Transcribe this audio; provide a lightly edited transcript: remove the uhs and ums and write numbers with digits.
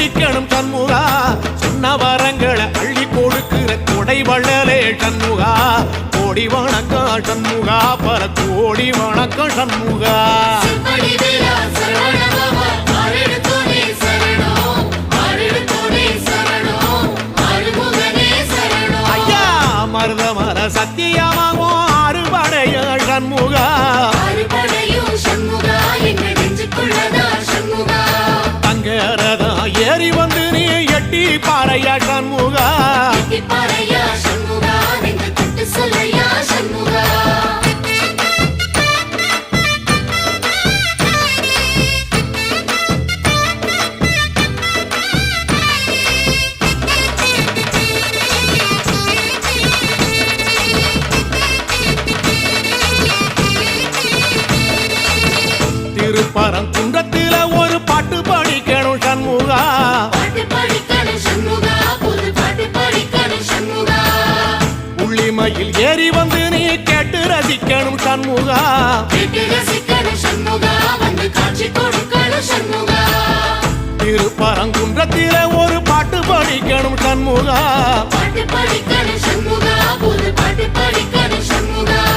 படிக்கணும் சண்முகா சொன்ன வரங்களை அள்ளி கொடுக்கிற கொடை வள்ளலே சண்முகா கோடி வணக்கம் சண்முகா பல கோடி வணக்கம் சண்முகா ஐயா மருதமர சத்தியமாகும் அறுபடைய சண்முகா தங்கரதா ஏறி வந்து நீ எட்டி பாறையா சண்முகா திருப்பரங்குன்றத்தில ஒரு பாட்டு படிக்கணும் சண்முகா உள்ளிமையில் ஏறி வந்து நீ கேட்டு ரசிக்கணும் சண்முகா திருப்பரங்குன்றத்தில ஒரு பாட்டு படிக்கணும் சண்முகா சண்முகா